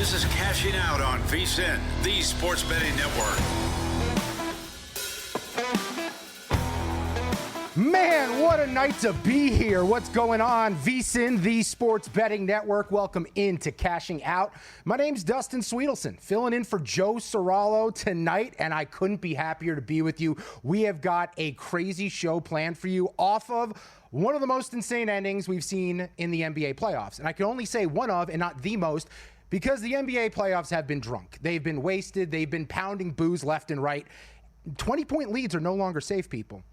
This is Cashing Out on VSiN, the Sports Betting Network. Man, what a night to be here. What's going on? VSiN, the Sports Betting Network. Welcome into Cashing Out. My name's Dustin Swedelson, filling in for Joe Serralo tonight, and I couldn't be happier to be with you. We have got a crazy show planned for you off of one of the most insane endings we've seen in the NBA playoffs. And I can only say one of and not the most, because the NBA playoffs have been drunk. They've been wasted. They've been pounding booze left and right. 20-point leads are no longer safe, people.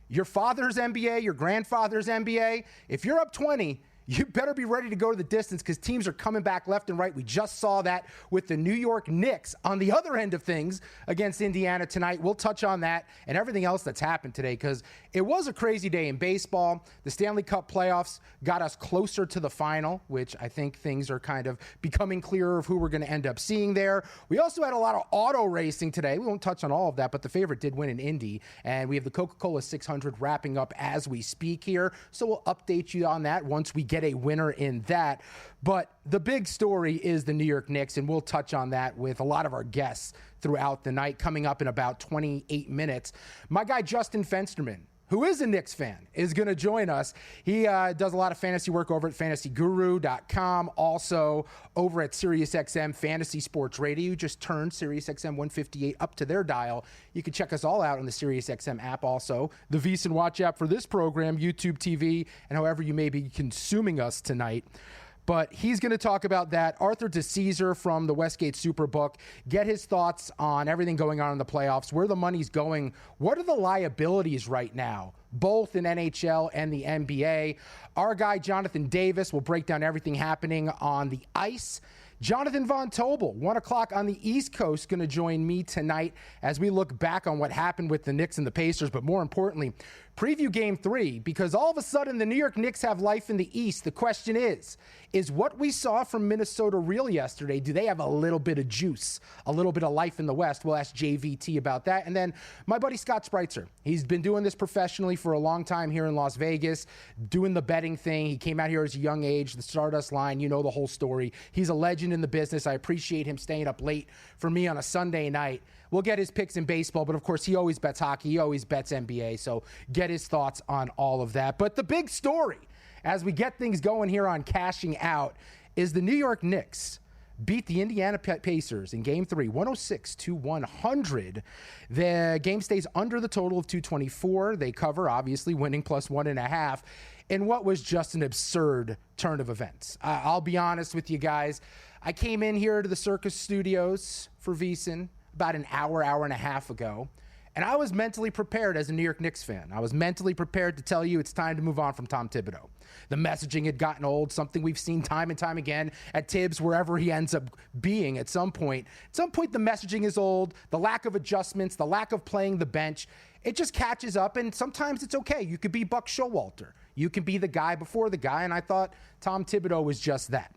Your father's NBA, your grandfather's NBA, if you're up 20, you better be ready to go to the distance because teams are coming back left and right. We just saw that with the New York Knicks on the other end of things against Indiana tonight. We'll touch on that and everything else that's happened today because it was a crazy day in baseball. The Stanley Cup playoffs got us closer to the final, which I think things are kind of becoming clearer of who we're going to end up seeing there. We also had a lot of auto racing today. We won't touch on all of that, but the favorite did win in Indy, and we have the Coca-Cola 600 wrapping up as we speak here. So we'll update you on that once we get a winner in that. But the big story is the New York Knicks, and we'll touch on that with a lot of our guests throughout the night. Coming up in about 28 minutes, my guy Justin Fensterman, who is a Knicks fan, is going to join us. He does a lot of fantasy work over at fantasyguru.com, also over at SiriusXM Fantasy Sports Radio. You just turned SiriusXM 158 up to their dial. You can check us all out on the SiriusXM app, also the VSiN Watch app for this program, YouTube TV, and however you may be consuming us tonight. But he's going to talk about that. Arthur DeCesar from the Westgate Superbook, get his thoughts on everything going on in the playoffs, where the money's going, what are the liabilities right now, both in NHL and the NBA. Our guy, Jonathan Davis, will break down everything happening on the ice. Jonathan Von Tobel, 1 o'clock on the East Coast, going to join me tonight as we look back on what happened with the Knicks and the Pacers, but more importantly, preview Game 3, because all of a sudden the New York Knicks have life in the East. The question is what we saw from Minnesota real yesterday? Do they have a little bit of juice, a little bit of life in the West? We'll ask JVT about that. And then my buddy Scott Spreitzer. He's been doing this professionally for a long time here in Las Vegas, doing the betting thing. He came out here as a young age, the Stardust line, you know the whole story. He's a legend in the business. I appreciate him staying up late for me on a Sunday night. We'll get his picks in baseball, but of course he always bets hockey. He always bets NBA, so get his thoughts on all of that. But the big story, as we get things going here on Cashing Out, is the New York Knicks beat the Indiana Pacers in Game 3, 106-100. The game stays under the total of 224. They cover, obviously, winning plus 1.5 in what was just an absurd turn of events. I'll be honest with you guys. I came in here to the Circus Studios for VSiN about an hour and a half ago, and I was mentally prepared as a New York Knicks fan. I was mentally prepared to tell you it's time to move on from Tom Thibodeau. The messaging had gotten old, something we've seen time and time again at Tibbs, wherever he ends up being at some point. At some point, the messaging is old, the lack of adjustments, the lack of playing the bench, it just catches up, and sometimes it's okay. You could be Buck Showalter. You can be the guy before the guy, and I thought Tom Thibodeau was just that.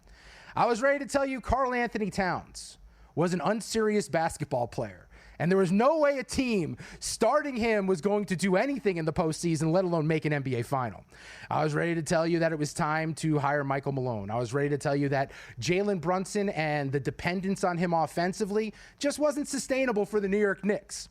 I was ready to tell you Karl Anthony Towns was an unserious basketball player. And there was no way a team starting him was going to do anything in the postseason, let alone make an NBA final. I was ready to tell you that it was time to hire Michael Malone. I was ready to tell you that Jalen Brunson and the dependence on him offensively just wasn't sustainable for the New York Knicks.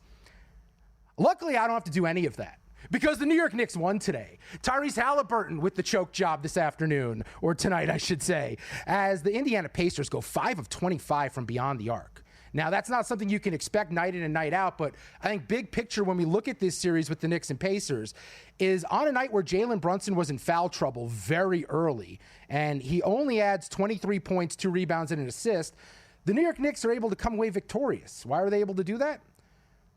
Luckily, I don't have to do any of that, because the New York Knicks won today. Tyrese Halliburton with the choke job this afternoon, or tonight, I should say, as the Indiana Pacers go 5 of 25 from beyond the arc. Now, that's not something you can expect night in and night out, but I think big picture when we look at this series with the Knicks and Pacers is on a night where Jalen Brunson was in foul trouble very early, and he only adds 23 points, 2 rebounds, and an assist, the New York Knicks are able to come away victorious. Why are they able to do that?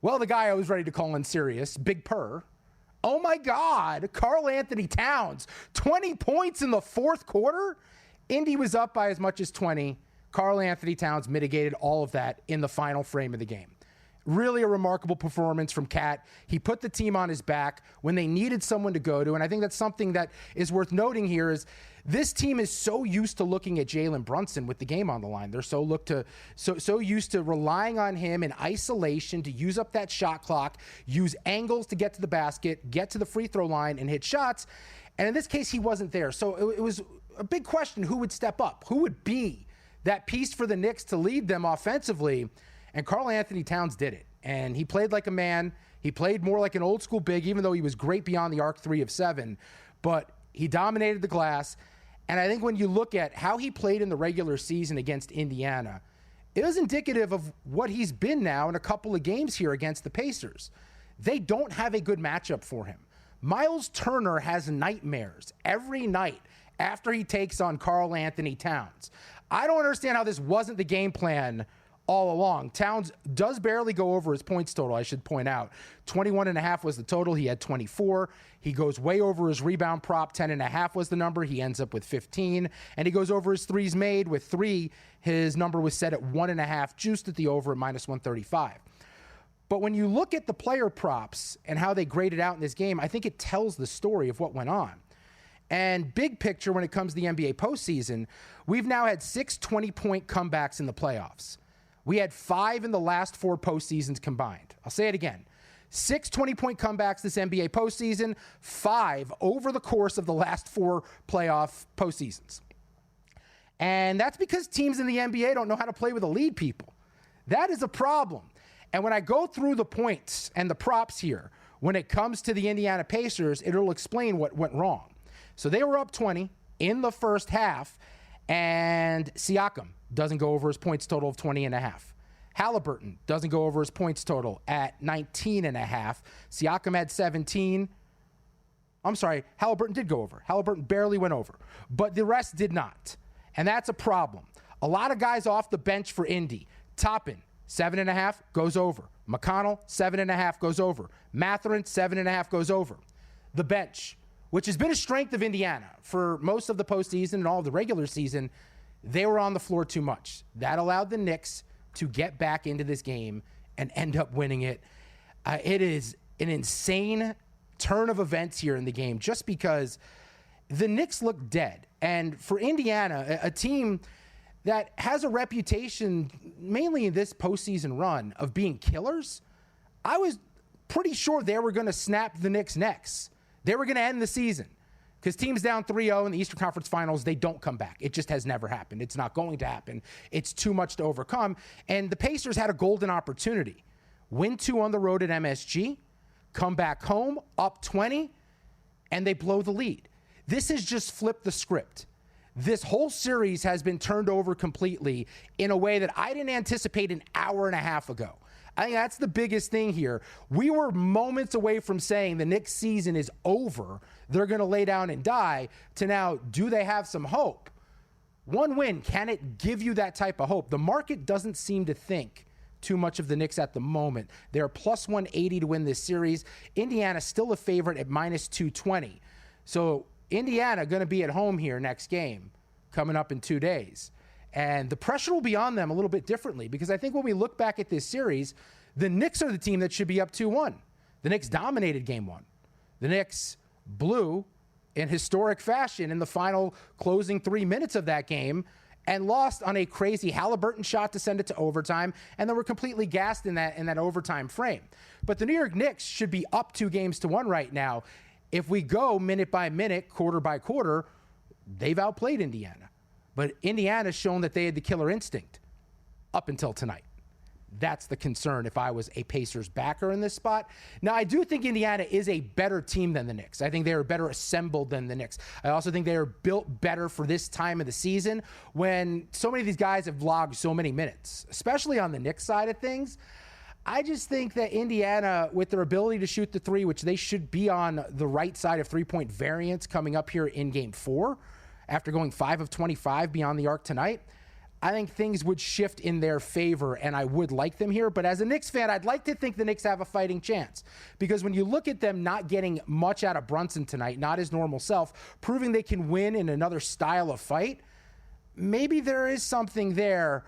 Well, the guy I was ready to call unserious, Big Purr. Oh my God, Karl Anthony Towns, 20 points in the fourth quarter? Indy was up by as much as 20. Karl Anthony Towns mitigated all of that in the final frame of the game. Really a remarkable performance from Cat. He put the team on his back when they needed someone to go to, and I think that's something that is worth noting here is this team is so used to looking at Jalen Brunson with the game on the line. They're so used to relying on him in isolation to use up that shot clock, use angles to get to the basket, get to the free throw line, and hit shots. And in this case, he wasn't there. So it was a big question, who would step up? Who would be that piece for the Knicks to lead them offensively, and Karl Anthony Towns did it. And he played like a man. He played more like an old school big, even though he was great beyond the arc 3 of 7. But he dominated the glass. And I think when you look at how he played in the regular season against Indiana, it was indicative of what he's been now in a couple of games here against the Pacers. They don't have a good matchup for him. Miles Turner has nightmares every night after he takes on Karl Anthony Towns. I don't understand how this wasn't the game plan all along. Towns does barely go over his points total, I should point out. 21.5 was the total. He had 24. He goes way over his rebound prop. 10.5 was the number. He ends up with 15. And he goes over his threes made. With 3, his number was set at 1.5, juiced at the over at minus 135. But when you look at the player props and how they graded out in this game, I think it tells the story of what went on. And big picture, when it comes to the NBA postseason, we've now had 6 20-point comebacks in the playoffs. We had 5 in the last 4 postseasons combined. I'll say it again. 6 20-point comebacks this NBA postseason, 5 over the course of the last 4 playoff postseasons. And that's because teams in the NBA don't know how to play with the lead people. That is a problem. And when I go through the points and the props here, when it comes to the Indiana Pacers, it'll explain what went wrong. So they were up 20 in the first half, and Siakam doesn't go over his points total of 20.5. Halliburton doesn't go over his points total at 19.5. Siakam had 17. I'm sorry, Halliburton did go over. Halliburton barely went over, but the rest did not. And that's a problem. A lot of guys off the bench for Indy. Toppin, 7.5, goes over. McConnell, 7.5, goes over. Mathurin, 7.5, goes over. The bench, which has been a strength of Indiana for most of the postseason and all of the regular season, they were on the floor too much. That allowed the Knicks to get back into this game and end up winning it. It is an insane turn of events here in the game just because the Knicks look dead. And for Indiana, a team that has a reputation, mainly in this postseason run, of being killers, I was pretty sure they were going to snap the Knicks' necks. They were going to end the season. Because teams down 3-0 in the Eastern Conference Finals, they don't come back. It just has never happened. It's not going to happen. It's too much to overcome. And the Pacers had a golden opportunity. Win 2 on the road at MSG, come back home, up 20, and they blow the lead. This has just flipped the script. This whole series has been turned over completely in a way that I didn't anticipate an hour and a half ago. I think that's the biggest thing here. We were moments away from saying the Knicks season is over. They're going to lay down and die, to now, do they have some hope? One win, can it give you that type of hope? The market doesn't seem to think too much of the Knicks at the moment. They're plus 180 to win this series. Indiana still a favorite at minus 220. So Indiana going to be at home here next game, coming up in 2 days. And the pressure will be on them a little bit differently, because I think when we look back at this series, the Knicks are the team that should be up 2-1. The Knicks dominated game 1. The Knicks blew in historic fashion in the final closing 3 minutes of that game and lost on a crazy Halliburton shot to send it to overtime, and then were completely gassed in that overtime frame. But the New York Knicks should be up 2-1 right now. If we go minute by minute, quarter by quarter, they've outplayed Indiana. But Indiana's shown that they had the killer instinct up until tonight. That's the concern if I was a Pacers backer in this spot. Now, I do think Indiana is a better team than the Knicks. I think they are better assembled than the Knicks. I also think they are built better for this time of the season when so many of these guys have logged so many minutes, especially on the Knicks side of things. I just think that Indiana, with their ability to shoot the 3, which they should be on the right side of 3-point variance coming up here in Game 4, after going 5 of 25 beyond the arc tonight, I think things would shift in their favor, and I would like them here. But as a Knicks fan, I'd like to think the Knicks have a fighting chance, because when you look at them not getting much out of Brunson tonight, not his normal self, proving they can win in another style of fight, maybe there is something there.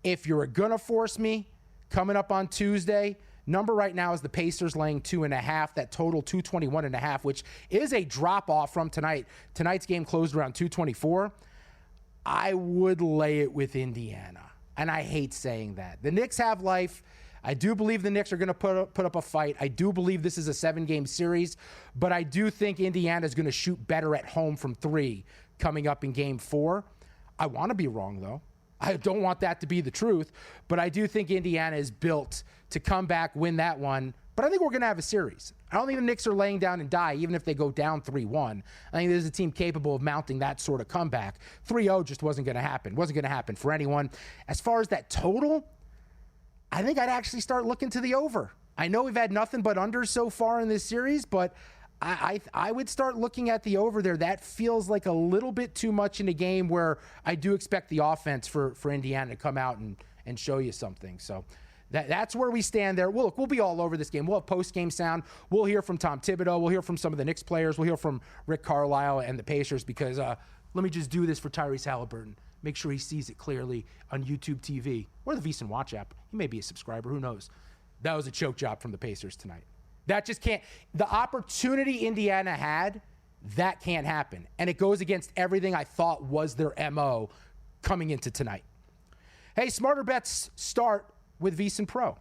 If you're going to force me, coming up on Tuesday, number right now is the Pacers laying 2.5, that total 221.5, which is a drop-off from tonight. Tonight's game closed around 224. I would lay it with Indiana, and I hate saying that. The Knicks have life. I do believe the Knicks are going to put up a fight. I do believe this is a 7-game series, but I do think Indiana is going to shoot better at home from 3 coming up in Game 4. I want to be wrong, though. I don't want that to be the truth, but I do think Indiana is built to come back, win that one. But I think we're going to have a series. I don't think the Knicks are laying down and die, even if they go down 3-1. I think there's a team capable of mounting that sort of comeback. 3-0 just wasn't going to happen. Wasn't going to happen for anyone. As far as that total, I think I'd actually start looking to the over. I know we've had nothing but unders so far in this series, but I would start looking at the over there. That feels like a little bit too much in a game where I do expect the offense for Indiana to come out and show you something. So that's where we stand there. We'll be all over this game. We'll have post-game sound. We'll hear from Tom Thibodeau. We'll hear from some of the Knicks players. We'll hear from Rick Carlisle and the Pacers because let me just do this for Tyrese Halliburton. Make sure he sees it clearly on YouTube TV or the VSiN Watch app. He may be a subscriber. Who knows? That was a choke job from the Pacers tonight. That just can't. The opportunity Indiana had, that can't happen. And it goes against everything I thought was their MO coming into tonight. Hey, Smarter Bets start with VSiN Pro.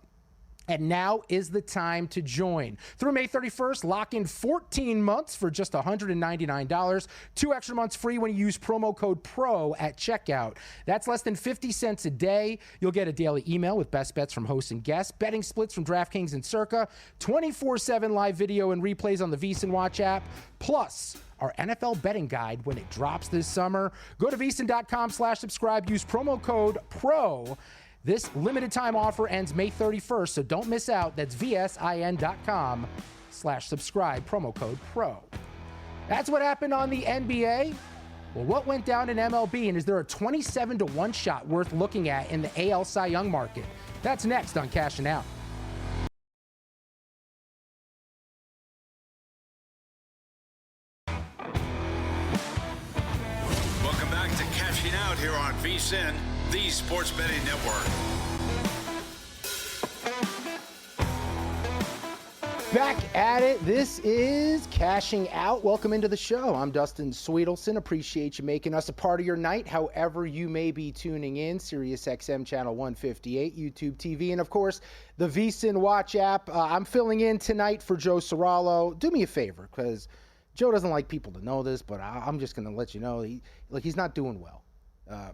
And now is the time to join. Through May 31st, lock in 14 months for just $199. 2 extra months free when you use promo code PRO at checkout. That's less than 50 cents a day. You'll get a daily email with best bets from hosts and guests, betting splits from DraftKings and Circa, 24/7 live video and replays on the VSiN Watch app, plus our NFL betting guide when it drops this summer. Go to VSiN.com/subscribe. Use promo code PRO. This limited time offer ends May 31st, so don't miss out. That's VSIN.com/subscribe, promo code PRO. That's what happened on the NBA. Well, what went down in MLB, and is there a 27-1 shot worth looking at in the AL Cy Young market? That's next on Cashing Out. Welcome back to Cashing Out here on VSiN, the Sports Betting Network. Back at it. This is Cashing Out. Welcome into the show. I'm Dustin Swedelson. Appreciate you making us a part of your night, however you may be tuning in. SiriusXM Channel 158, YouTube TV, and of course, the VSiN Watch app. I'm filling in tonight for Joe Serralo. Do me a favor, because Joe doesn't like people to know this, but I'm just going to let you know. He's not doing well.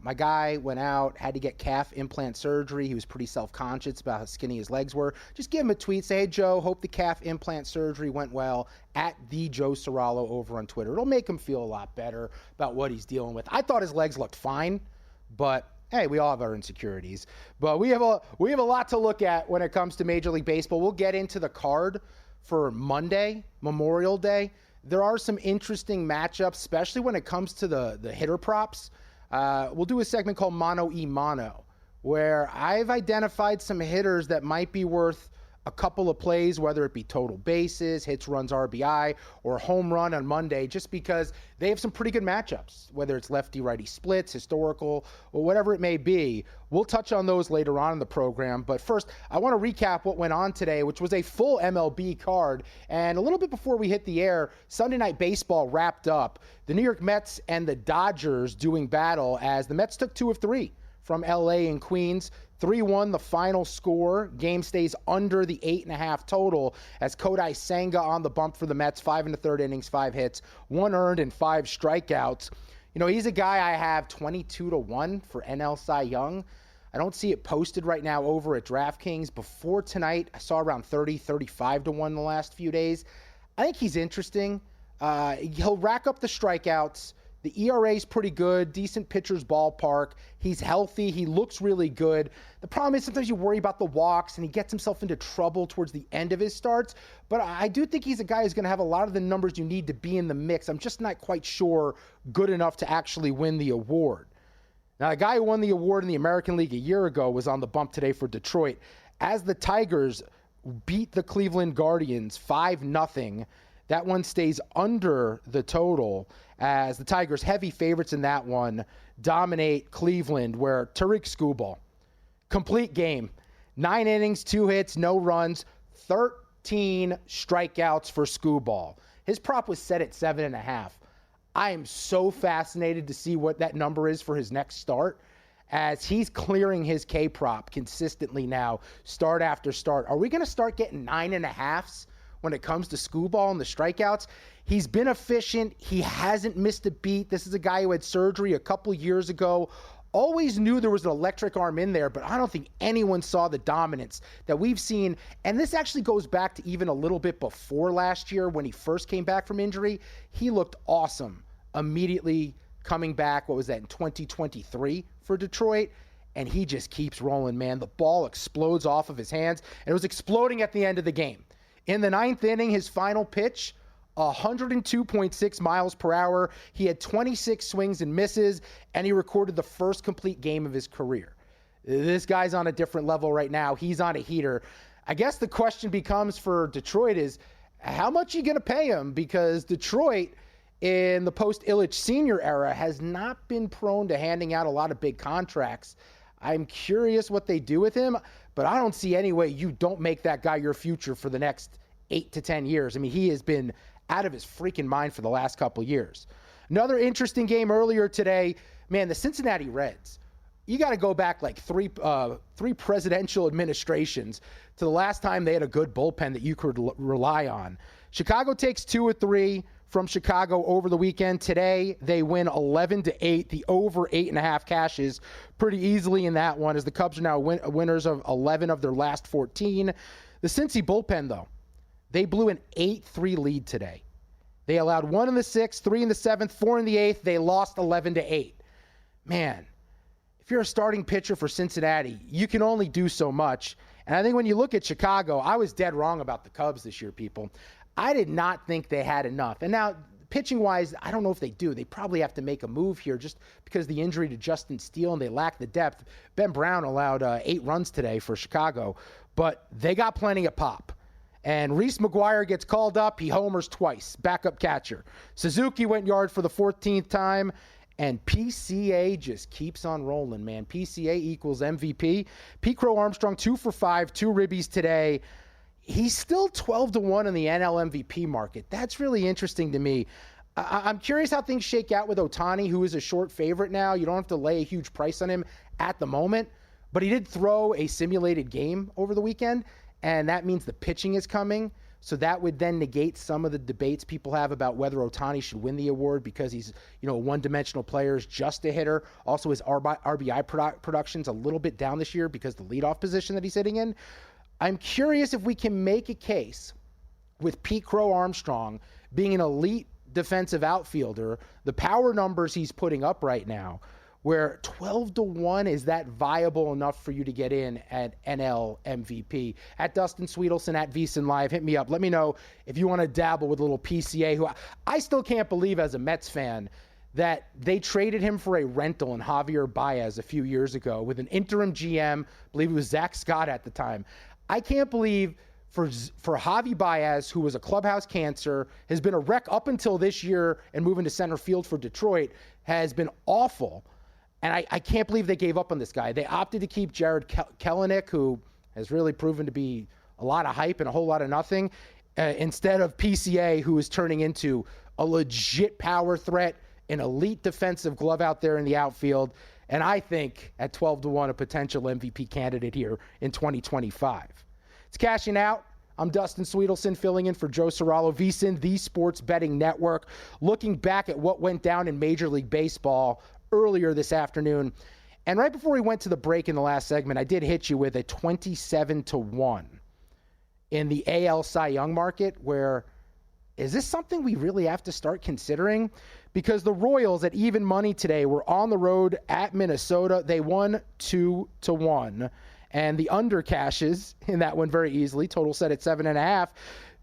My guy went out, had to get calf implant surgery. He was pretty self-conscious about how skinny his legs were. Just give him a tweet. Say, hey, Joe, hope the calf implant surgery went well, at the Joe Serralo over on Twitter. It'll make him feel a lot better about what he's dealing with. I thought his legs looked fine, but hey, we all have our insecurities. But we have a lot to look at when it comes to Major League Baseball. We'll get into the card for Monday, Memorial Day. There are some interesting matchups, especially when it comes to the hitter props. We'll do a segment called Mono e Mono, where I've identified some hitters that might be worth a couple of plays, whether it be total bases, hits, runs, RBI, or home run on Monday, just because they have some pretty good matchups, whether it's lefty-righty splits, historical, or whatever it may be. We'll touch on those later on in the program. But first, I want to recap what went on today, which was a full MLB card. And a little bit before we hit the air, Sunday Night Baseball wrapped up. The New York Mets and the Dodgers doing battle as the Mets took 2 of 3 from LA and Queens. 3-1 the final score. Game stays under the 8.5 total as Kodai Senga on the bump for the Mets. 5 1/3 innings, 5 hits, 1 earned and 5 strikeouts. You know, he's a guy I have 22-1 for NL Cy Young. I don't see it posted right now over at DraftKings. Before tonight, I saw around 35-1 the last few days. I think he's interesting. He'll rack up the strikeouts. The ERA is pretty good, decent pitcher's ballpark. He's healthy. He looks really good. The problem is sometimes you worry about the walks, and he gets himself into trouble towards the end of his starts. But I do think he's a guy who's going to have a lot of the numbers you need to be in the mix. I'm just not quite sure good enough to actually win the award. Now, the guy who won the award in the American League a year ago was on the bump today for Detroit. As the Tigers beat the Cleveland Guardians 5-0, that one stays under the total as the Tigers, heavy favorites in that one, dominate Cleveland, where Tariq Skubal, complete game, 9 innings, 2 hits, no runs, 13 strikeouts for Skubal. His prop was set at 7.5. I am so fascinated to see what that number is for his next start, as he's clearing his K prop consistently now, start after start. Are we going to start getting 9.5s when it comes to Skubal and the strikeouts? He's been efficient. He hasn't missed a beat. This is a guy who had surgery a couple years ago always knew there was an electric arm in there, but I don't think anyone saw the dominance that we've seen. And this actually goes back to even a little bit before last year when he first came back from injury. He looked awesome immediately coming back. What was that, in 2023 for Detroit? And he just keeps rolling, man. The ball explodes off of his hands, and it was exploding at the end of the game. In the 9th inning, his final pitch, 102.6 miles per hour. He had 26 swings and misses, and he recorded the first complete game of his career. This guy's on a different level right now. He's on a heater. I guess the question becomes for Detroit is, how much are you going to pay him? Because Detroit, in the post-Ilitch Sr. era, has not been prone to handing out a lot of big contracts. I'm curious what they do with him, but I don't see any way you don't make that guy your future for the next 8 to 10 years. I mean, he has been out of his freaking mind for the last couple years. Another interesting game earlier today, man, the Cincinnati Reds. You got to go back like three presidential administrations to the last time they had a good bullpen that you could rely on. Chicago takes 2 of 3 from Chicago over the weekend. Today, they win 11-8. The over 8.5 cashes pretty easily in that one, as the Cubs are now winners of 11 of their last 14. The Cincy bullpen, though, they blew an 8-3 lead today. They allowed 1 in the 6th, 3 in the 7th, 4 in the 8th. They lost 11-8. Man, if you're a starting pitcher for Cincinnati, you can only do so much. And I think when you look at Chicago, I was dead wrong about the Cubs this year, people. I did not think they had enough. And now, pitching-wise, I don't know if they do. They probably have to make a move here just because of the injury to Justin Steele, and they lack the depth. Ben Brown allowed 8 runs today for Chicago, but they got plenty of pop. And Reese McGuire gets called up. He homers twice, backup catcher. Suzuki went yard for the 14th time, and PCA just keeps on rolling, man. PCA equals MVP. Pete Crow Armstrong, 2 for 5, 2 ribbies today. He's still 12-1 in the NL MVP market. That's really interesting to me. I'm curious how things shake out with Ohtani, who is a short favorite now. You don't have to lay a huge price on him at the moment, but he did throw a simulated game over the weekend, and that means the pitching is coming. So that would then negate some of the debates people have about whether Ohtani should win the award because he's, a one-dimensional player, is just a hitter. Also, his RBI production's a little bit down this year because the leadoff position that he's sitting in. I'm curious if we can make a case with Pete Crow Armstrong being an elite defensive outfielder, the power numbers he's putting up right now, where 12-1, is that viable enough for you to get in at NL MVP? At Dustin Swedelson, at VSiN Live, hit me up. Let me know if you want to dabble with a little PCA, who I still can't believe as a Mets fan that they traded him for a rental in Javier Baez a few years ago with an interim GM. I believe it was Zach Scott at the time. I can't believe for Javi Baez, who was a clubhouse cancer, has been a wreck up until this year and moving to center field for Detroit, has been awful. And I can't believe they gave up on this guy. They opted to keep Jared Kelenic, who has really proven to be a lot of hype and a whole lot of nothing, instead of PCA, who is turning into a legit power threat, an elite defensive glove out there in the outfield. And I think at 12-1, a potential MVP candidate here in 2025. It's Cashing Out. I'm Dustin Swedelson, filling in for Joe Serralo, VSiN, the Sports Betting Network, looking back at what went down in Major League Baseball earlier this afternoon. And right before we went to the break in the last segment, I did hit you with a 27-1 in the AL Cy Young market, where is this something we really have to start considering? Because the Royals at even money today were on the road at Minnesota. They won 2-1. And the under cashes in that one very easily. Total set at 7.5.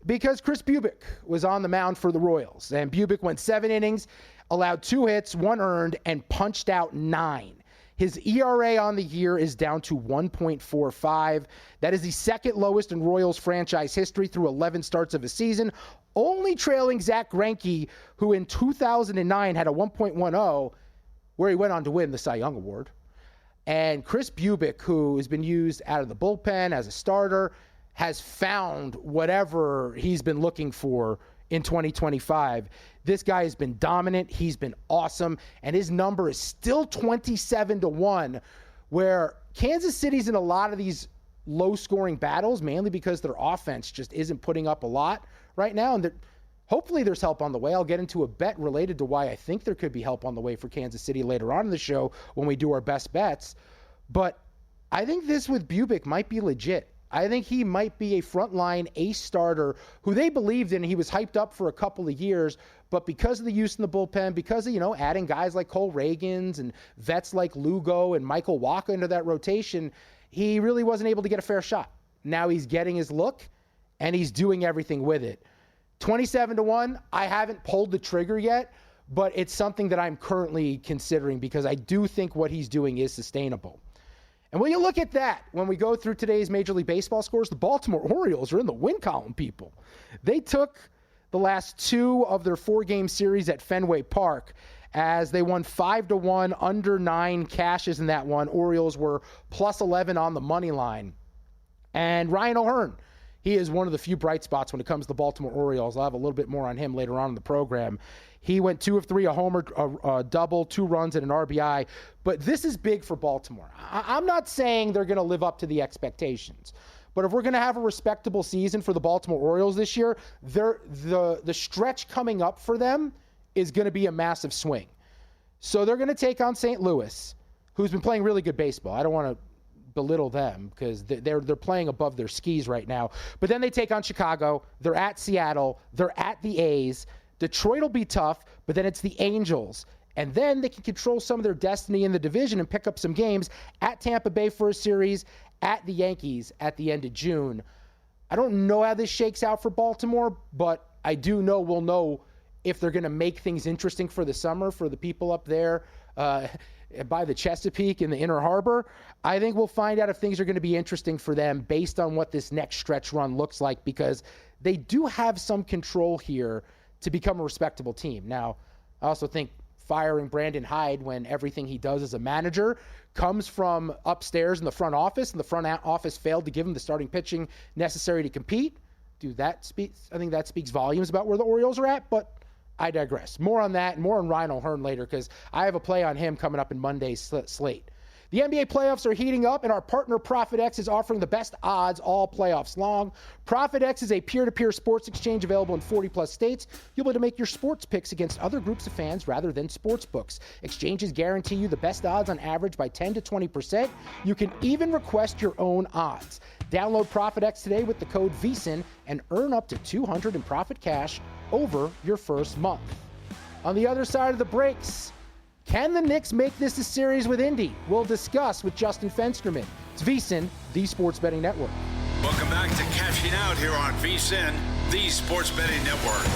Because Chris Bubic was on the mound for the Royals. And Bubic went 7 innings, allowed 2 hits, 1 earned, and punched out 9. His ERA on the year is down to 1.45. That is the second lowest in Royals franchise history through 11 starts of a season, only trailing Zach Greinke, who in 2009 had a 1.10, where he went on to win the Cy Young Award. And Chris Bubic, who has been used out of the bullpen as a starter, has found whatever he's been looking for in 2025. This guy has been dominant. He's been awesome. And his number is still 27-1, where Kansas City's in a lot of these low-scoring battles, mainly because their offense just isn't putting up a lot right now. And Hopefully there's help on the way. I'll get into a bet related to why I think there could be help on the way for Kansas City later on in the show when we do our best bets. But I think this with Bubic might be legit. I think he might be a frontline ace starter who they believed in. He was hyped up for a couple of years, but because of the use in the bullpen, because of, adding guys like Cole Reagans and vets like Lugo and Michael Wacha into that rotation, he really wasn't able to get a fair shot. Now he's getting his look, and he's doing everything with it. 27-1, I haven't pulled the trigger yet, but it's something that I'm currently considering because I do think what he's doing is sustainable. And when you look at that, when we go through today's Major League Baseball scores, the Baltimore Orioles are in the win column, people. They took the last 2 of their 4-game series at Fenway Park as they won 5-1, under 9 cashes in that one. Orioles were plus 11 on the money line. And Ryan O'Hearn, he is one of the few bright spots when it comes to the Baltimore Orioles. I'll have a little bit more on him later on in the program. He went 2 of 3, a homer, a double, 2 runs, and an RBI. But this is big for Baltimore. I'm not saying they're going to live up to the expectations. But if we're going to have a respectable season for the Baltimore Orioles this year, the stretch coming up for them is going to be a massive swing. So they're going to take on St. Louis, who's been playing really good baseball. I don't want to belittle them because they're playing above their skis right now. But then they take on Chicago. They're at Seattle. They're at the A's. Detroit will be tough, but then it's the Angels. And then they can control some of their destiny in the division and pick up some games at Tampa Bay for a series, at the Yankees at the end of June. I don't know how this shakes out for Baltimore, but I do know we'll know if they're going to make things interesting for the summer for the people up there by the Chesapeake in the Inner Harbor. I think we'll find out if things are going to be interesting for them based on what this next stretch run looks like, because they do have some control here to become a respectable team. Now, I also think firing Brandon Hyde when everything he does as a manager comes from upstairs in the front office, and the front office failed to give him the starting pitching necessary to compete. I think that speaks volumes about where the Orioles are at, but I digress. More on that and more on Ryan O'Hearn later, because I have a play on him coming up in Monday's slate. The NBA playoffs are heating up, and our partner ProfitX is offering the best odds all playoffs long. ProfitX is a peer-to-peer sports exchange available in 40-plus states. You'll be able to make your sports picks against other groups of fans rather than sports books. Exchanges guarantee you the best odds on average by 10 to 20%. You can even request your own odds. Download ProfitX today with the code VSIN and earn up to $200 in profit cash over your first month. On the other side of the breaks, can the Knicks make this a series with Indy? We'll discuss with Justin Fensterman. It's VSiN, the Sports Betting Network. Welcome back to Cashing Out here on VSiN, the Sports Betting Network.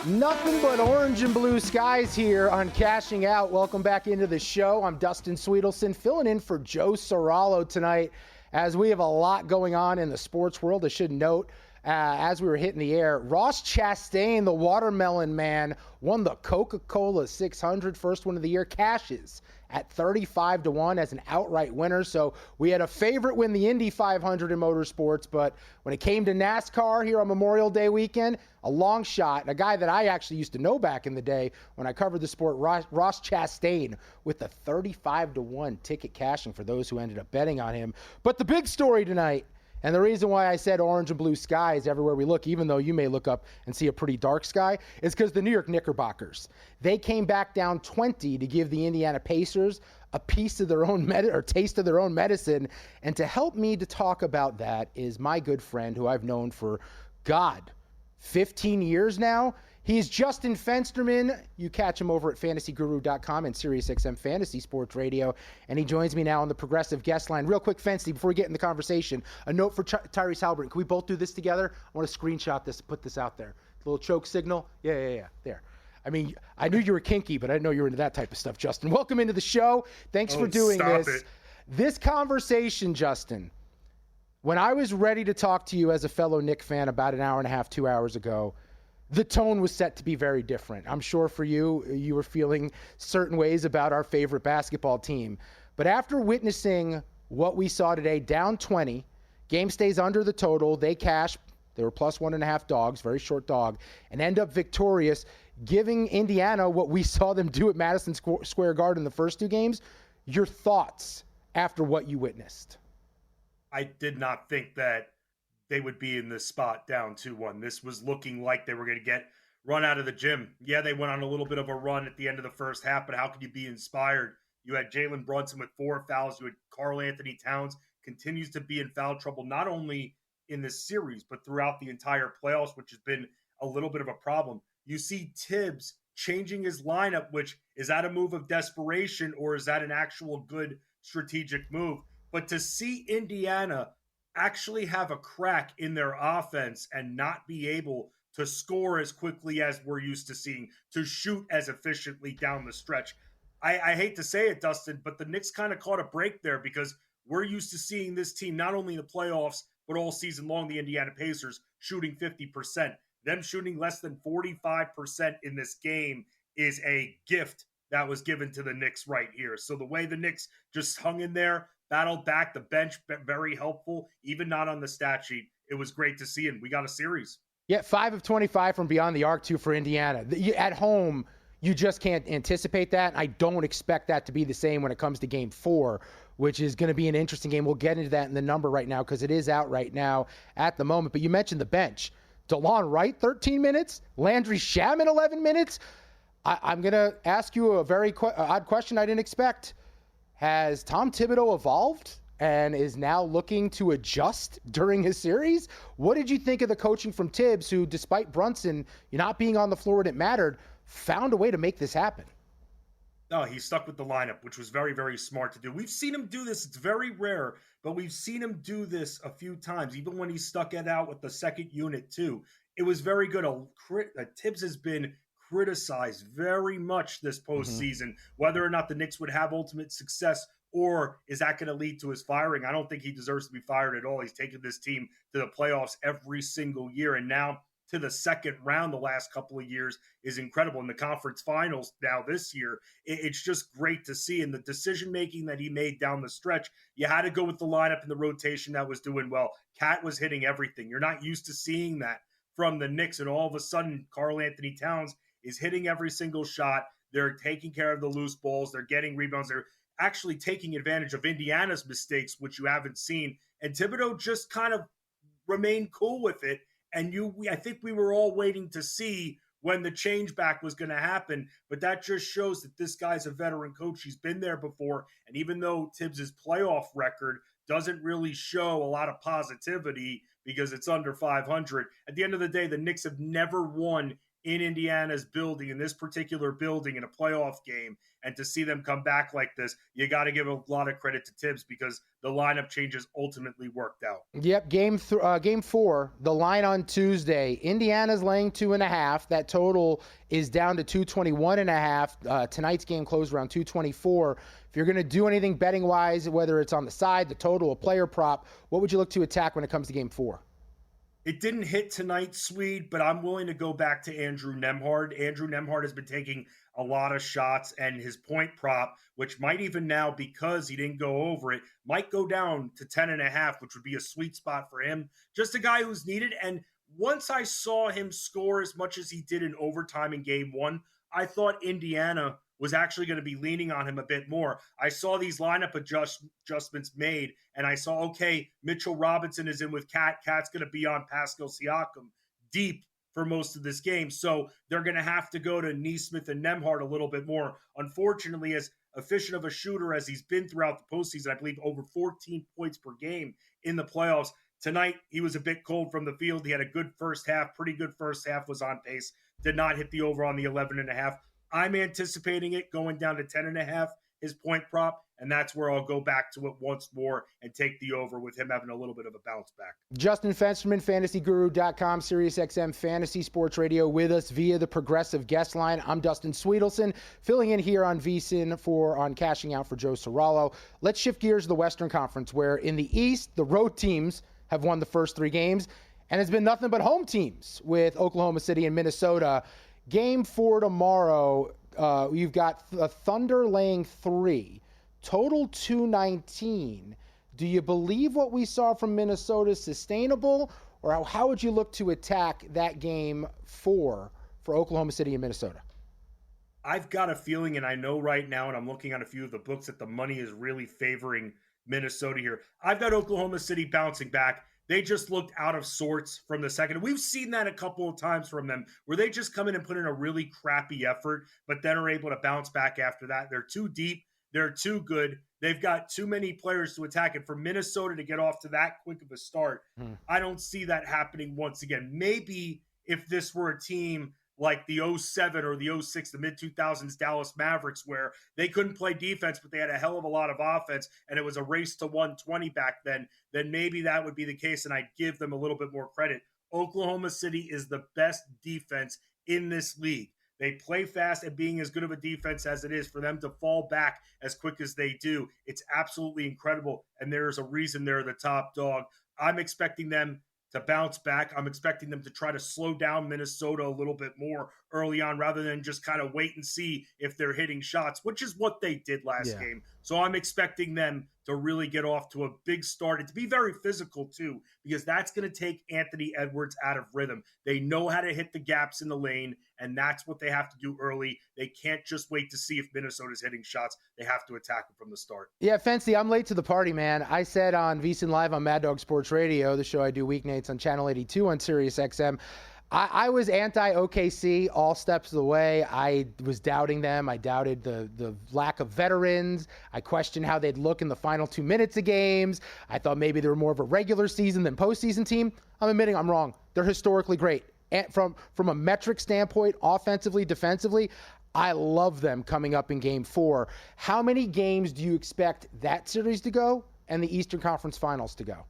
Nothing but orange and blue skies here on Cashing Out. Welcome back into the show. I'm Dustin Swedelson, filling in for Joe Sorallo tonight, as we have a lot going on in the sports world. I should note, as we were hitting the air, Ross Chastain, the watermelon man, won the Coca-Cola 600, first one of the year, cashes at 35-1 as an outright winner. So we had a favorite win the Indy 500 in motorsports, but when it came to NASCAR here on Memorial Day weekend, a long shot, a guy that I actually used to know back in the day when I covered the sport, Ross Chastain, with the 35-1 ticket cashing for those who ended up betting on him. But the big story tonight, and the reason why I said orange and blue skies everywhere we look, even though you may look up and see a pretty dark sky, is because the New York Knickerbockers, they came back down 20 to give the Indiana Pacers a piece of their own taste of their own medicine. And to help me to talk about that is my good friend who I've known for, 15 years now. He's Justin Fensterman. You catch him over at fantasyguru.com and SiriusXM Fantasy Sports Radio. And he joins me now on the Progressive guest line. Real quick, Fensty, before we get in the conversation, a note for Tyrese Halliburton. Can we both do this together? I want to screenshot this and put this out there. A little choke signal. Yeah. There. I mean, I knew you were kinky, but I didn't know you were into that type of stuff, Justin. Welcome into the show. Thanks for doing this. This conversation, Justin, when I was ready to talk to you as a fellow Knick fan about an hour and a half, 2 hours ago, the tone was set to be very different. I'm sure for you, you were feeling certain ways about our favorite basketball team. But after witnessing what we saw today, down 20, game stays under the total, they cash, they were plus 1.5 dogs, very short dog, and end up victorious, giving Indiana what we saw them do at Madison Square Garden the first 2 games. Your thoughts after what you witnessed? I did not think that they would be in this spot down 2-1. This was looking like they were going to get run out of the gym. Yeah, they went on a little bit of a run at the end of the first half, but how could you be inspired? You had Jalen Brunson with 4 fouls. You had Karl Anthony Towns continues to be in foul trouble, not only in this series, but throughout the entire playoffs, which has been a little bit of a problem. You see Tibbs changing his lineup, which is that a move of desperation or is that an actual good strategic move? But to see Indiana actually have a crack in their offense and not be able to score as quickly as we're used to seeing, to shoot as efficiently down the stretch. I hate to say it, Dustin, but the Knicks kind of caught a break there because we're used to seeing this team not only in the playoffs, but all season long, the Indiana Pacers shooting 50%. Them shooting less than 45% in this game is a gift that was given to the Knicks right here. So the way the Knicks just hung in there, battled back, the bench very helpful, even not on the stat sheet. It was great to see, and we got a series. Yeah, 5 of 25 from beyond the arc, 2 for Indiana. At home, you just can't anticipate that. I don't expect that to be the same when it comes to game 4, which is going to be an interesting game. We'll get into that in the number right now because it is out right now at the moment. But you mentioned the bench. DeLon Wright, 13 minutes. Landry Shamet, 11 minutes. I'm going to ask you a very odd question I didn't expect. Has Tom Thibodeau evolved and is now looking to adjust during his series? What did you think of the coaching from Tibbs, who, despite Brunson not being on the floor when it mattered, found a way to make this happen? No, he stuck with the lineup, which was very, very smart to do. We've seen him do this. It's very rare, but we've seen him do this a few times, even when he stuck it out with the second unit, too. It was very good. Tibbs has been criticized very much this postseason, whether or not the Knicks would have ultimate success or is that going to lead to his firing? I don't think he deserves to be fired at all. He's taken this team to the playoffs every single year, and now to the second round the last couple of years is incredible. In the conference finals now this year, it's just great to see. And the decision-making that he made down the stretch, you had to go with the lineup and the rotation that was doing well. Cat was hitting everything. You're not used to seeing that from the Knicks, and all of a sudden, Karl Anthony Towns is hitting every single shot. They're taking care of the loose balls. They're getting rebounds. They're actually taking advantage of Indiana's mistakes, which you haven't seen. And Thibodeau just kind of remained cool with it. And I think we were all waiting to see when the change back was going to happen. But that just shows that this guy's a veteran coach. He's been there before. And even though Tibbs' playoff record doesn't really show a lot of positivity because it's under 500, at the end of the day, the Knicks have never won in Indiana's building, in this particular building, in a playoff game. And to see them come back like this, you got to give a lot of credit to Tibbs because the lineup changes ultimately worked out. Yep, game 4, the line on Tuesday, Indiana's laying 2.5. That total is down to 221.5. Tonight's game closed around 224. If you're going to do anything betting-wise, whether it's on the side, the total, a player prop, what would you look to attack when it comes to game 4? It didn't hit tonight, Swede, but I'm willing to go back to Andrew Nembhard. Andrew Nembhard has been taking a lot of shots, and his point prop, which might even now, because he didn't go over it, might go down to 10.5, which would be a sweet spot for him. Just a guy who's needed. And once I saw him score as much as he did in overtime in game 1, I thought Indiana was actually going to be leaning on him a bit more. I saw these lineup adjustments made, and I saw, okay, Mitchell Robinson is in with Cat. Cat's going to be on Pascal Siakam deep for most of this game. So they're going to have to go to Nesmith and Nembhard a little bit more. Unfortunately, as efficient of a shooter as he's been throughout the postseason, I believe over 14 points per game in the playoffs. Tonight, he was a bit cold from the field. He had a good first half, pretty good first half, was on pace, did not hit the over on the 11.5. I'm anticipating it going down to 10.5, his point prop, and that's where I'll go back to it once more and take the over with him having a little bit of a bounce back. Justin Fensterman, FantasyGuru.com, SiriusXM Fantasy Sports Radio, with us via the Progressive Guest Line. I'm Dustin Swedelson, filling in here on VSiN on Cashing Out for Joe Sorallo. Let's shift gears to the Western Conference, where in the East, the road teams have won the first 3 games, and it's been nothing but home teams with Oklahoma City and Minnesota. Game 4 tomorrow, you've got the Thunder laying 3, total 219. Do you believe what we saw from Minnesota is sustainable, or how would you look to attack that game 4 for Oklahoma City and Minnesota? I've got a feeling, and I know right now, and I'm looking at a few of the books, that the money is really favoring Minnesota here. I've got Oklahoma City bouncing back. they just looked out of sorts from the second. We've seen that a couple of times from them where they just come in and put in a really crappy effort, but then are able to bounce back after that. They're too deep. They're too good. They've got too many players to attack. And for Minnesota to get off to that quick of a start, I don't see that happening once again. Maybe if this were a team like the 07 or the 06, the mid-2000s Dallas Mavericks, where they couldn't play defense, but they had a hell of a lot of offense, and it was a race to 120 back then maybe that would be the case, and I'd give them a little bit more credit. Oklahoma City is the best defense in this league. They play fast, and being as good of a defense as it is, for them to fall back as quick as they do, it's absolutely incredible, and there's a reason they're the top dog. I'm expecting them to bounce back. I'm expecting them to try to slow down Minnesota a little bit more early on rather than just kind of wait and see if they're hitting shots, which is what they did last game. So I'm expecting them to really get off to a big start and to be very physical too, because that's going to take Anthony Edwards out of rhythm. They know how to hit the gaps in the lane, and that's what they have to do early. They can't just wait to see if Minnesota's hitting shots. They have to attack them from the start. Yeah, Fency, I'm late to the party, man. I said on VSiN Live on Mad Dog Sports Radio, the show I do weeknights on Channel 82 on Sirius XM, I was anti-OKC all steps of the way. I was doubting them. I doubted the lack of veterans. I questioned how they'd look in the final 2 minutes of games. I thought maybe they were more of a regular season than postseason team. I'm admitting I'm wrong. They're historically great. And from a metric standpoint, offensively, defensively, I love them coming up in Game 4. How many games do you expect that series to go and the Eastern Conference Finals to go?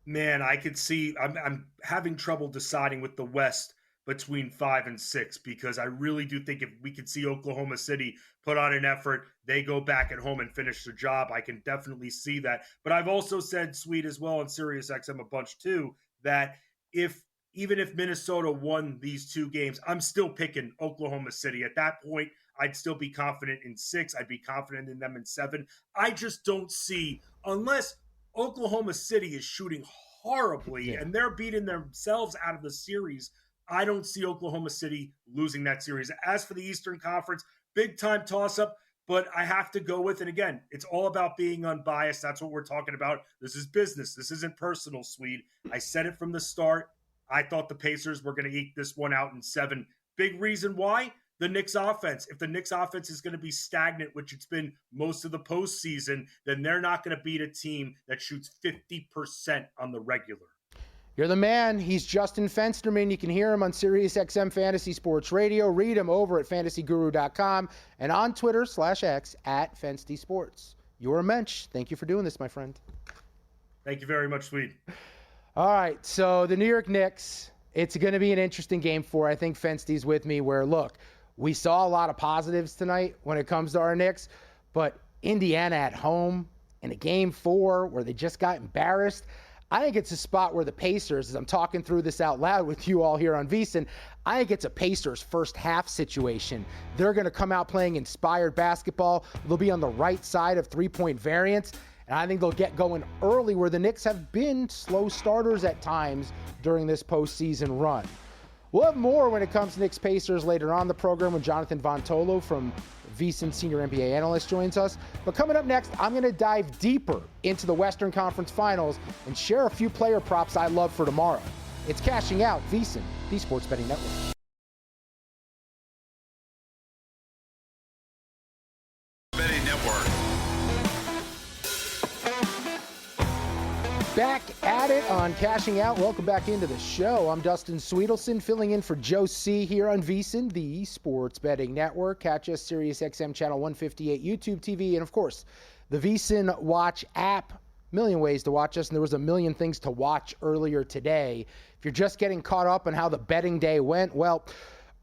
Man, I could see I'm having trouble deciding with the West between 5 and 6, because I really do think if we could see Oklahoma City put on an effort, they go back at home and finish the job. I can definitely see that. But I've also said, Sweet, as well on Sirius XM a bunch too, that even if Minnesota won these 2 games, I'm still picking Oklahoma City. At that point, I'd still be confident in 6. I'd be confident in them in 7. I just don't see, unless Oklahoma City is shooting horribly and they're beating themselves out of the series, I don't see Oklahoma City losing that series. As for the Eastern Conference, big time toss up, but I have to go with it. Again, it's all about being unbiased. That's what we're talking about. This is business. This isn't personal, Swede. I said it from the start. I thought the Pacers were going to eke this one out in 7. Big reason why? The Knicks offense. If the Knicks offense is going to be stagnant, which it's been most of the postseason, then they're not going to beat a team that shoots 50% on the regular. You're the man. He's Justin Fensterman. You can hear him on Sirius XM Fantasy Sports Radio. Read him over at fantasyguru.com and on Twitter/X at Fensty Sports. You're a mensch. Thank you for doing this, my friend. Thank you very much, Swede. All right, so the New York Knicks, it's going to be an interesting Game 4. I think Fensty's with me where, look, we saw a lot of positives tonight when it comes to our Knicks, but Indiana at home in a Game 4 where they just got embarrassed, I think it's a spot where the Pacers, as I'm talking through this out loud with you all here on VSiN, I think it's a Pacers first half situation. They're going to come out playing inspired basketball. They'll be on the right side of three-point variance, and I think they'll get going early where the Knicks have been slow starters at times during this postseason run. We'll have more when it comes to Knicks Pacers later on the program when Jonathan Von Tolo from VSiN Senior NBA Analyst joins us. But coming up next, I'm going to dive deeper into the Western Conference Finals and share a few player props I love for tomorrow. It's Cashing Out, VSiN, the Sports Betting Network. Betting Network. Back at it on Cashing Out. Welcome back into the show. I'm Dustin Swedelson, filling in for Joe C. here on VSiN, the Sports Betting Network. Catch us Sirius XM Channel 158, YouTube TV, and of course, the VSiN Watch app. Million ways to watch us, and there was a million things to watch earlier today. If you're just getting caught up on how the betting day went, well,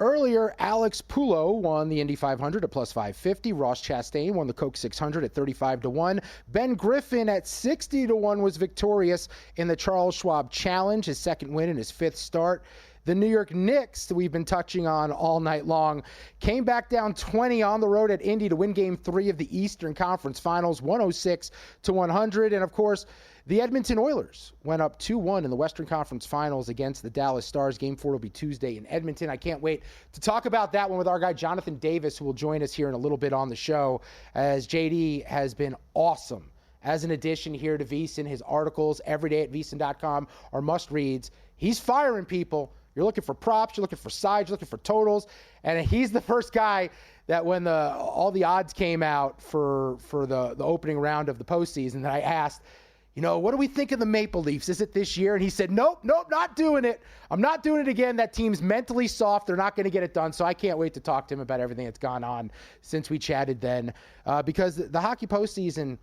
earlier, Alex Pulo won the Indy 500 at plus 550. Ross Chastain won the Coke 600 at 35-1. Ben Griffin at 60-1 was victorious in the Charles Schwab Challenge, his second win in his 5th start. The New York Knicks, that we've been touching on all night long, came back down 20 on the road at Indy to win Game 3 of the Eastern Conference Finals, 106-100. And, of course, the Edmonton Oilers went up 2-1 in the Western Conference Finals against the Dallas Stars. Game 4 will be Tuesday in Edmonton. I can't wait to talk about that one with our guy Jonathan Davis, who will join us here in a little bit on the show, as JD has been awesome as an addition here to VSiN. His articles every day at VSiN.com are must-reads. He's firing people. You're looking for props, you're looking for sides, you're looking for totals, and he's the first guy that when all the odds came out for the opening round of the postseason, that I asked, what do we think of the Maple Leafs? Is it this year? And he said, nope, not doing it. I'm not doing it again. That team's mentally soft. They're not going to get it done. So I can't wait to talk to him about everything that's gone on since we chatted then. Because the hockey postseason,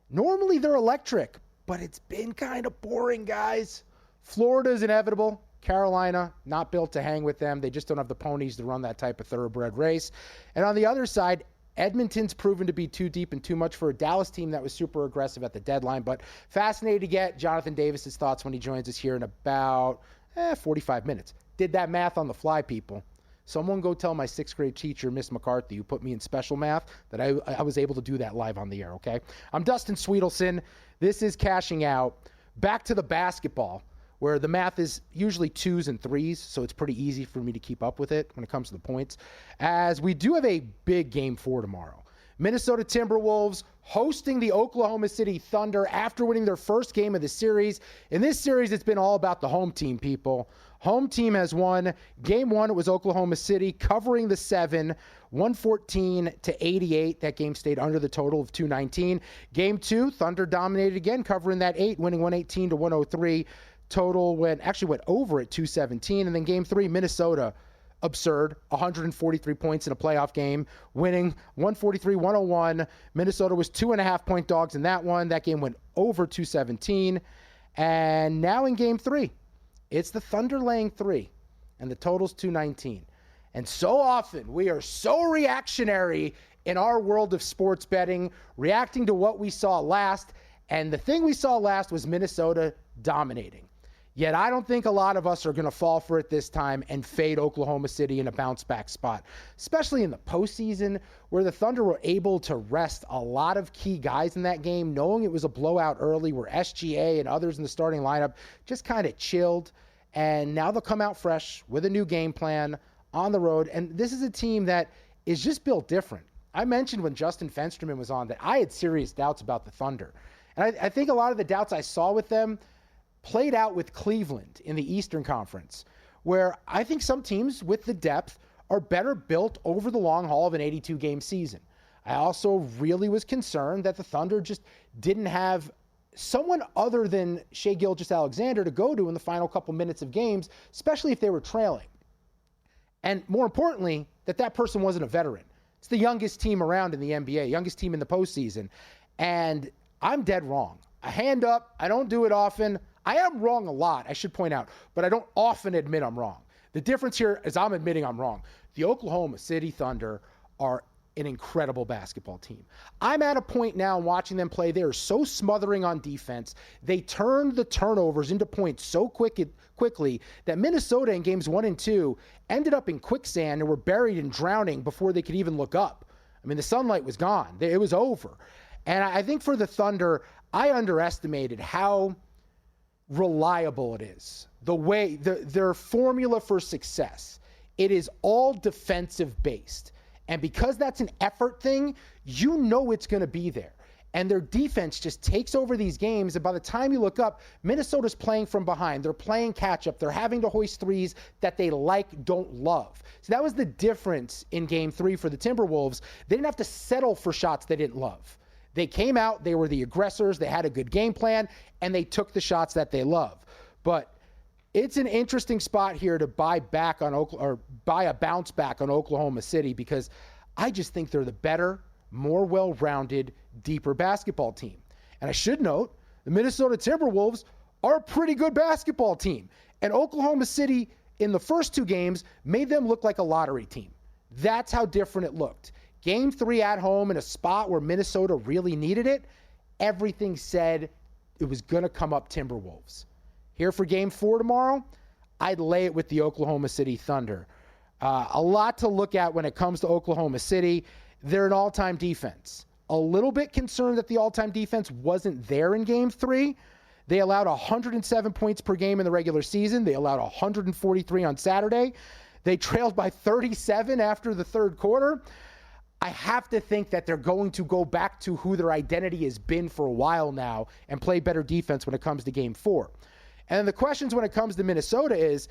normally they're electric, but it's been kind of boring, guys. Florida's inevitable. Carolina, not built to hang with them. They just don't have the ponies to run that type of thoroughbred race. And on the other side, Edmonton's proven to be too deep and too much for a Dallas team that was super aggressive at the deadline. But fascinated to get Jonathan Davis's thoughts when he joins us here in about 45 minutes. Did that math on the fly, people. Someone go tell my 6th grade teacher, Miss McCarthy, who put me in special math, that I was able to do that live on the air, okay? I'm Dustin Swedelson. This is Cashing Out. Back to the basketball, where the math is usually 2s and 3s, so it's pretty easy for me to keep up with it when it comes to the points, as we do have a big Game 4 tomorrow. Minnesota Timberwolves hosting the Oklahoma City Thunder after winning their first game of the series. In this series, it's been all about the home team, people. Home team has won. Game 1, it was Oklahoma City covering the 7, 114-88. That game stayed under the total of 219. Game 2, Thunder dominated again, covering that 8, winning 118-103. Total went over at 217. And then Game 3, Minnesota, absurd, 143 points in a playoff game, winning 143-101. Minnesota was 2.5-point dogs in that one. That game went over 217. And now in Game 3, it's the Thunder laying 3, and the total's 219. And so often we are so reactionary in our world of sports betting, reacting to what we saw last. And the thing we saw last was Minnesota dominating. Yet I don't think a lot of us are going to fall for it this time and fade Oklahoma City in a bounce-back spot, especially in the postseason where the Thunder were able to rest a lot of key guys in that game, knowing it was a blowout early where SGA and others in the starting lineup just kind of chilled. And now they'll come out fresh with a new game plan on the road. And this is a team that is just built different. I mentioned when Justin Fensterman was on that I had serious doubts about the Thunder. And I think a lot of the doubts I saw with them played out with Cleveland in the Eastern Conference, where I think some teams with the depth are better built over the long haul of an 82-game season. I also really was concerned that the Thunder just didn't have someone other than Shai Gilgeous-Alexander to go to in the final couple minutes of games, especially if they were trailing. And more importantly, that person wasn't a veteran. It's the youngest team around in the NBA, youngest team in the postseason. And I'm dead wrong. A hand up, I don't do it often. I am wrong a lot, I should point out, but I don't often admit I'm wrong. The difference here is I'm admitting I'm wrong. The Oklahoma City Thunder are an incredible basketball team. I'm at a point now watching them play. They are so smothering on defense. They turned the turnovers into points so quickly that Minnesota in games 1 and 2 ended up in quicksand and were buried and drowning before they could even look up. I mean, the sunlight was gone. It was over. And I think for the Thunder, I underestimated how reliable it is. The way their formula for success, it is all defensive based. And because that's an effort thing, you know it's going to be there. And their defense just takes over these games. And by the time you look up, Minnesota's playing from behind. They're playing catch up. They're having to hoist threes that they don't love. So that was the difference in Game 3 for the Timberwolves. They didn't have to settle for shots they didn't love. They came out, they were the aggressors, they had a good game plan, and they took the shots that they love. But it's an interesting spot here to buy a bounce back on Oklahoma City, because I just think they're the better, more well-rounded, deeper basketball team. And I should note, the Minnesota Timberwolves are a pretty good basketball team. And Oklahoma City, in the first 2 games, made them look like a lottery team. That's how different it looked. Game 3 at home in a spot where Minnesota really needed it, everything said it was going to come up Timberwolves. Here for Game 4 tomorrow, I'd lay it with the Oklahoma City Thunder. A lot to look at when it comes to Oklahoma City. They're an all-time defense. A little bit concerned that the all-time defense wasn't there in Game 3. They allowed 107 points per game in the regular season. They allowed 143 on Saturday. They trailed by 37 after the third quarter. I have to think that they're going to go back to who their identity has been for a while now and play better defense when it comes to game 4. And the questions when it comes to Minnesota is,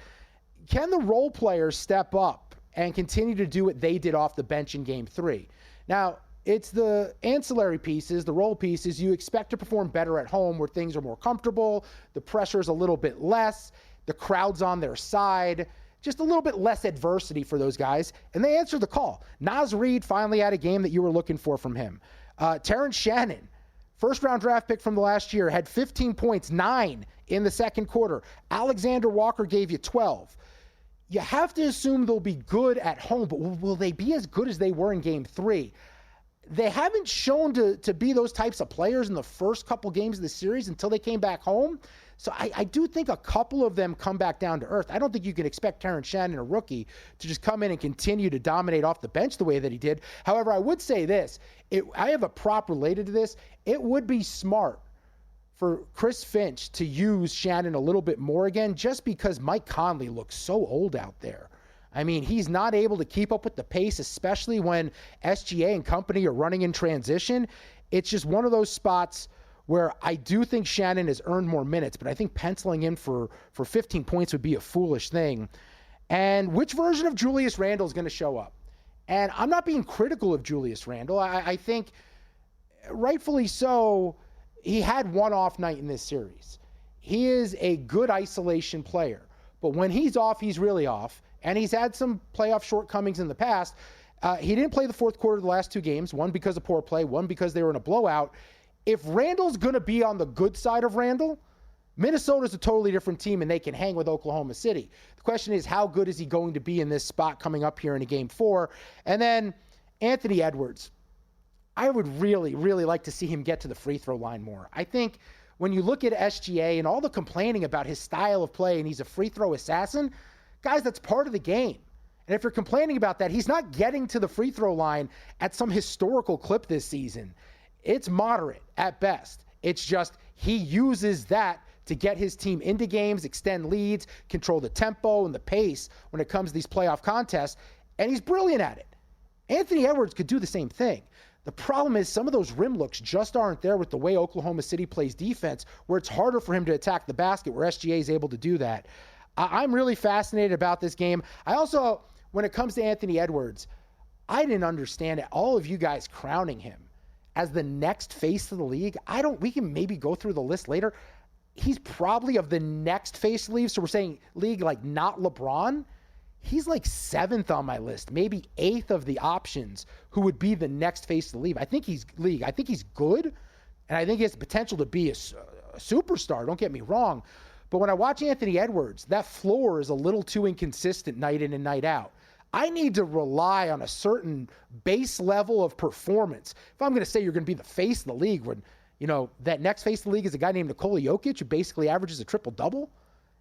can the role players step up and continue to do what they did off the bench in game 3? Now, it's the ancillary pieces, the role pieces. You expect to perform better at home where things are more comfortable, the pressure's a little bit less, the crowd's on their side, just a little bit less adversity for those guys, and they answered the call. Naz Reid finally had a game that you were looking for from him. Terrence Shannon, first-round draft pick from the last year, had 15 points, 9 in the second quarter. Alexander Walker gave you 12. You have to assume they'll be good at home, but will they be as good as they were in game 3? They haven't shown to be those types of players in the first couple games of the series until they came back home. So I do think a couple of them come back down to earth. I don't think you can expect Terrence Shannon, a rookie, to just come in and continue to dominate off the bench the way that he did. However, I would say this. I have a prop related to this. It would be smart for Chris Finch to use Shannon a little bit more again, just because Mike Conley looks so old out there. I mean, he's not able to keep up with the pace, especially when SGA and company are running in transition. It's just one of those spots where I do think Shannon has earned more minutes, but I think penciling in for 15 points would be a foolish thing. And which version of Julius Randle is going to show up? And I'm not being critical of Julius Randle. I think rightfully so, he had one off night in this series. He is a good isolation player, but when he's off, he's really off. And he's had some playoff shortcomings in the past. He didn't play the fourth quarter of the last 2 games, one because of poor play, one because they were in a blowout. If Randall's going to be on the good side of Randall, Minnesota's a totally different team, and they can hang with Oklahoma City. The question is, how good is he going to be in this spot coming up here in a game 4? And then Anthony Edwards. I would really, really like to see him get to the free throw line more. I think when you look at SGA and all the complaining about his style of play and he's a free throw assassin, guys, that's part of the game. And if you're complaining about that, he's not getting to the free throw line at some historical clip this season. It's moderate at best. It's just he uses that to get his team into games, extend leads, control the tempo and the pace when it comes to these playoff contests, and he's brilliant at it. Anthony Edwards could do the same thing. The problem is some of those rim looks just aren't there with the way Oklahoma City plays defense, where it's harder for him to attack the basket, where SGA is able to do that. I'm really fascinated about this game. I also, when it comes to Anthony Edwards, I didn't understand it. All of you guys crowning him as the next face of the league. We can maybe go through the list later. He's probably of the next face of the league. So we're saying league like not LeBron. He's like 7th on my list, maybe 8th of the options who would be the next face of the league. I think he's good, and I think he has the potential to be a superstar. Don't get me wrong. But when I watch Anthony Edwards, that floor is a little too inconsistent night in and night out. I need to rely on a certain base level of performance. If I'm going to say you're going to be the face of the league, when that next face of the league is a guy named Nikola Jokic who basically averages a triple-double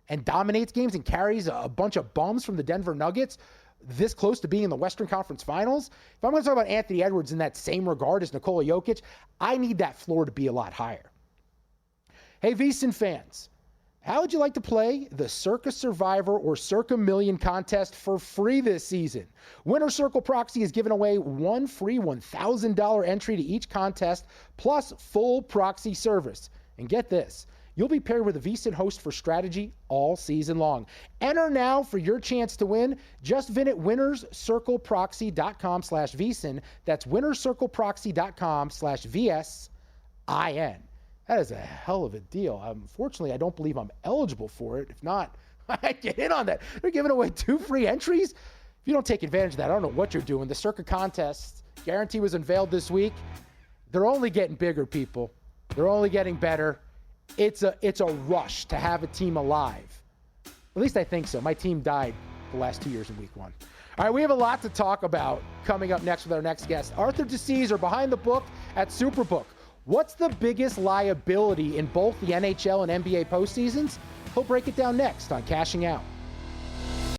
and dominates games and carries a bunch of bums from the Denver Nuggets this close to being in the Western Conference Finals. If I'm going to talk about Anthony Edwards in that same regard as Nikola Jokic, I need that floor to be a lot higher. Hey, VSiN fans. How would you like to play the Circa Survivor or Circa Million contest for free this season? Winner Circle Proxy is giving away one free $1,000 entry to each contest, plus full proxy service. And get this, you'll be paired with a VSiN host for strategy all season long. Enter now for your chance to win. Just visit winnerscircleproxy.com/VSiN. That's winnerscircleproxy.com/VSIN. That is a hell of a deal. Unfortunately, I don't believe I'm eligible for it. If not, I'd get in on that. They're giving away 2 free entries. If you don't take advantage of that, I don't know what you're doing. The Circa contest guarantee was unveiled this week. They're only getting bigger, people. They're only getting better. It's a rush to have a team alive. At least I think so. My team died the last 2 years in week 1. All right, we have a lot to talk about coming up next with our next guest. Arthur DeCesar behind the book at Superbook. What's the biggest liability in both the NHL and NBA postseasons? He'll break it down next on Cashing Out.